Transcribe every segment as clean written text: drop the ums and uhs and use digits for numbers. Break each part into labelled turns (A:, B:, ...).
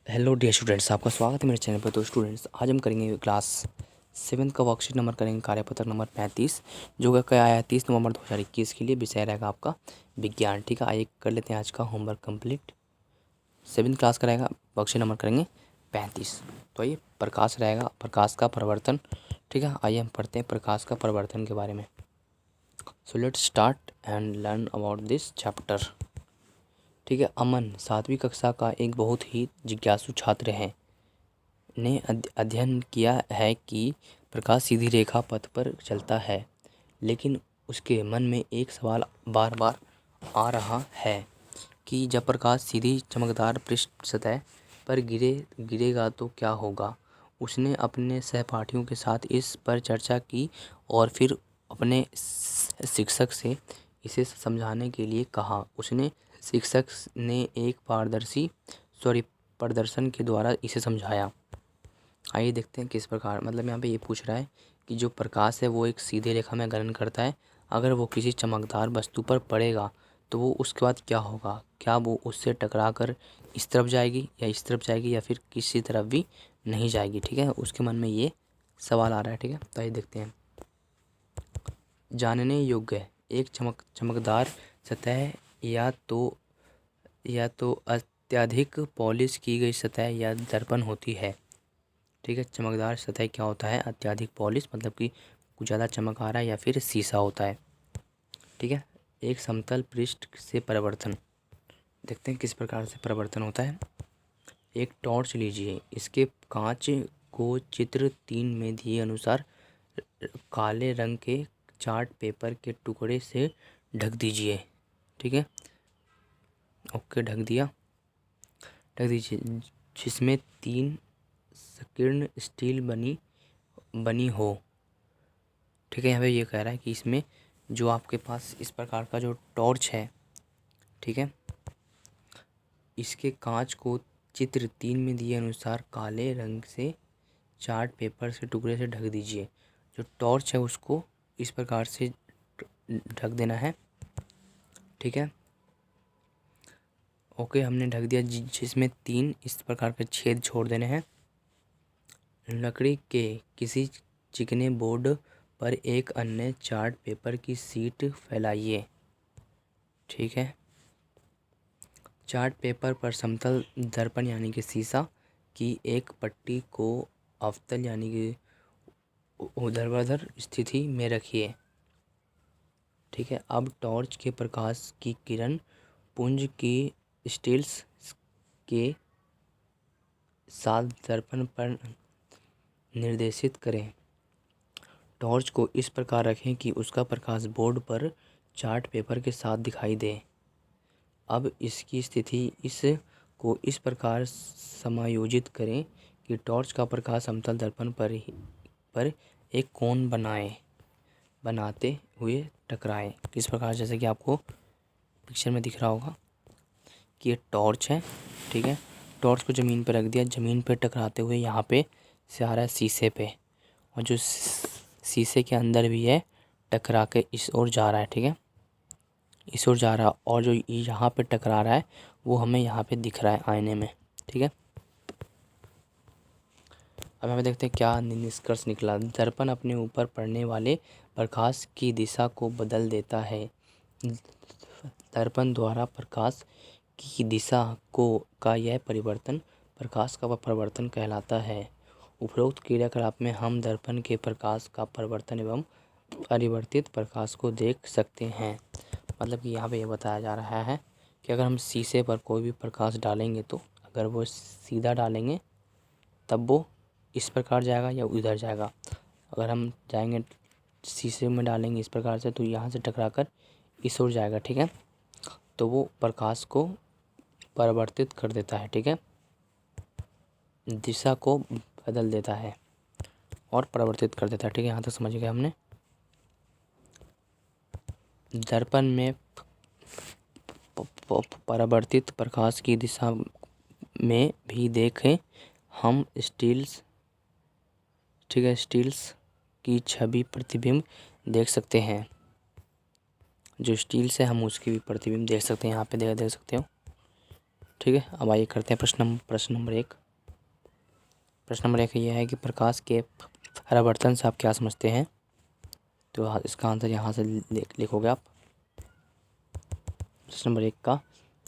A: Hello dear students, आपका स्वागत है मेरे चैनल पर। तो स्टूडेंट्स, आज हम करेंगे क्लास 7 का वर्कशीट नंबर करेंगे कार्यपत्र नंबर 35, जो कि आया है 30 नवंबर 2021 के लिए। विषय रहेगा आपका विज्ञान। ठीक है, आइए कर लेते हैं आज का होमवर्क कंप्लीट। 7th क्लास का रहेगा, वर्कशीट नंबर करेंगे 35। तो आइए, प्रकाश रहेगा, प्रकाश का परिवर्तन। ठीक है, आइए हम पढ़ते हैं प्रकाश का परिवर्तन के बारे में। So let's start and learn about this chapter. ठीक है, अमन 7वीं कक्षा का एक बहुत ही जिज्ञासु छात्र है ने अध्ययन किया है कि प्रकाश सीधी रेखा पथ पर चलता है, लेकिन उसके मन में एक सवाल बार बार आ रहा है कि जब प्रकाश सीधी चमकदार पृष्ठ सतह पर गिरेगा तो क्या होगा। उसने अपने सहपाठियों के साथ इस पर चर्चा की और फिर अपने शिक्षक से इसे समझाने के लिए कहा। उसने शिक्षक ने एक प्रदर्शन के द्वारा इसे समझाया। आइए देखते हैं किस प्रकार, मतलब यहाँ पे ये पूछ रहा है कि जो प्रकाश है वो एक सीधी रेखा में गमन करता है। अगर वो किसी चमकदार वस्तु पर पड़ेगा तो वो उसके बाद क्या होगा। क्या वो उससे टकरा कर इस तरफ जाएगी या इस तरफ जाएगी या फिर किसी तरफ भी नहीं जाएगी। ठीक है, उसके मन में ये सवाल आ रहा है। ठीक है, तो आइए देखते हैं। जानने योग्य एक चमकदार सतह या तो अत्यधिक पॉलिश की गई सतह या दर्पण होती है। ठीक है, चमकदार सतह क्या होता है, अत्यधिक पॉलिश मतलब कि कुछ ज़्यादा चमक आ रहा है, या फिर शीशा होता है। ठीक है, एक समतल पृष्ठ से परिवर्तन देखते हैं किस प्रकार से परिवर्तन होता है। एक टॉर्च लीजिए, इसके कांच को चित्र 3 में दिए अनुसार काले रंग के चार्ट पेपर के टुकड़े से ढक दीजिए। ठीक है, ओके, ढक दीजिए, जिसमें 3 संकीर्ण स्टील बनी हो। ठीक है, यहाँ पे ये कह रहा है कि इसमें जो आपके पास इस प्रकार का जो टॉर्च है, ठीक है, इसके कांच को चित्र 3 में दिए अनुसार काले रंग से चार्ट पेपर से टुकड़े से ढक दीजिए। जो टॉर्च है उसको इस प्रकार से ढक देना है। ठीक है, ओके, हमने ढक दिया, जिसमें 3 इस प्रकार के छेद छोड़ देने हैं। लकड़ी के किसी चिकने बोर्ड पर एक अन्य चार्ट पेपर की शीट फैलाइए। ठीक है, चार्ट पेपर पर समतल दर्पण यानी कि शीशा की एक पट्टी को अवतल यानी कि ऊर्ध्वाधर स्थिति में रखिए। ठीक है, अब टॉर्च के प्रकाश की किरण पुंज की स्टील्स के साथ दर्पण पर निर्देशित करें। टॉर्च को इस प्रकार रखें कि उसका प्रकाश बोर्ड पर चार्ट पेपर के साथ दिखाई दे। अब इसकी स्थिति को इस प्रकार समायोजित करें कि टॉर्च का प्रकाश समतल दर्पण पर एक कोण बनाते हुए टकराए। किस प्रकार, जैसे कि आपको पिक्चर में दिख रहा होगा कि ये टॉर्च है। ठीक है, टॉर्च को ज़मीन पर रख दिया, ज़मीन पर टकराते हुए यहाँ पे से आ रहा है शीशे पे, और जो शीशे के अंदर भी है टकरा के इस ओर जा रहा है। ठीक है, इस ओर जा रहा है, और जो यहाँ पे टकरा रहा है वो हमें यहाँ पे दिख रहा है आईने में। ठीक है, अब हमें देखते हैं क्या निष्कर्ष निकला। दर्पण अपने ऊपर पड़ने वाले प्रकाश की दिशा को बदल देता है। दर्पण द्वारा प्रकाश की दिशा का यह परिवर्तन प्रकाश का परिवर्तन कहलाता है। उपरोक्त क्रियाकलाप में हम दर्पण के प्रकाश का परिवर्तन एवं परिवर्तित प्रकाश को देख सकते हैं। मतलब कि यहाँ पे ये बताया जा रहा है कि अगर हम शीशे पर कोई भी प्रकाश डालेंगे तो अगर वो सीधा डालेंगे तब वो इस प्रकार जाएगा या उधर जाएगा। अगर हम जाएंगे शीशे में डालेंगे इस प्रकार से तो यहाँ से टकरा कर इस ओर जाएगा। ठीक है, तो वो प्रकाश को परिवर्तित कर देता है। ठीक है, दिशा को बदल देता है और परिवर्तित कर देता है। ठीक है, यहाँ तक समझ गए हमने। दर्पण में परावर्तित प्रकाश की दिशा में भी देखें हम स्टील्स, ठीक है, स्टील्स की छवि प्रतिबिंब देख सकते हैं। जो स्टील से हम उसकी भी प्रतिबिंब देख सकते हैं, यहाँ पे देख सकते हो। ठीक है, अब आइए करते हैं प्रश्न नंबर 1। प्रश्न नंबर 1 ये है कि प्रकाश के परावर्तन से आप क्या समझते हैं? तो इसका आंसर यहाँ से लिखोगे आप। प्रश्न नंबर 1 का,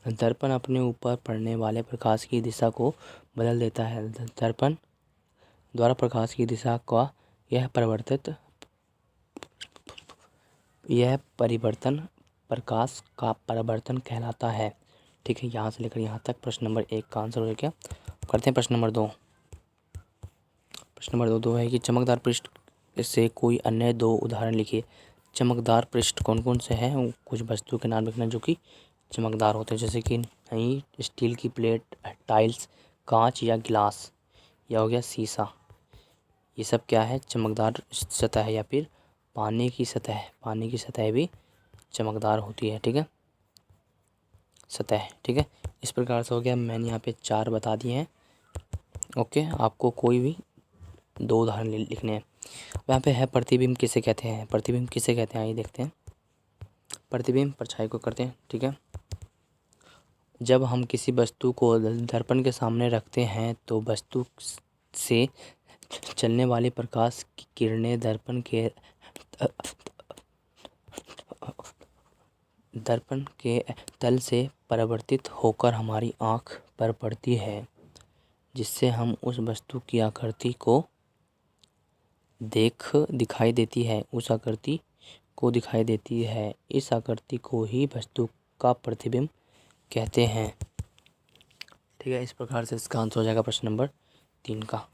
A: दर्पण अपने ऊपर पड़ने वाले प्रकाश की दिशा को बदल देता है। दर्पण द्वारा प्रकाश की दिशा का यह परिवर्तन प्रकाश का परावर्तन कहलाता है। ठीक है, यहाँ से लेकर यहाँ तक प्रश्न नंबर 1 का आंसर हो गया। करते हैं प्रश्न नंबर 2। प्रश्न नंबर 2 है कि चमकदार पृष्ठ से कोई अन्य 2 उदाहरण लिखिए। चमकदार पृष्ठ कौन कौन से हैं? कुछ वस्तु के नाम लिखना जो कि चमकदार होते हैं, जैसे कि नहीं स्टील की प्लेट, टाइल्स, कांच या गिलास, या हो गया शीशा। ये सब क्या है? चमकदार सतह है, या फिर पानी की सतह। पानी की सतह भी चमकदार होती है। ठीक है, सतह। ठीक है, इस प्रकार से हो गया। मैंने यहाँ पे 4 बता दिए हैं। ओके, आपको कोई भी 2 उदाहरण लिखने हैं। यहाँ पे है प्रतिबिंब किसे कहते हैं? प्रतिबिंब किसे कहते हैं आइए देखते हैं। प्रतिबिंब परछाई को करते हैं। ठीक है, जब हम किसी वस्तु को दर्पण के सामने रखते हैं तो वस्तु से चलने वाली प्रकाश की किरणें दर्पण के तल से परावर्तित होकर हमारी आँख पर पड़ती है, जिससे हम उस वस्तु की आकृति को दिखाई देती है। उस आकृति को दिखाई देती है। इस आकृति को ही वस्तु का प्रतिबिंब कहते हैं। ठीक है, इस प्रकार से इसका आंसर हो जाएगा प्रश्न नंबर 3 का।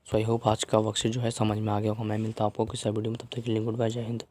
A: सो आई होप आज का वर्कशीट जो है समझ में आ गया होगा। मैं मिलता हूँ आपको किसी वीडियो में, तब तक के लिए गुड बाय, जय हिंद।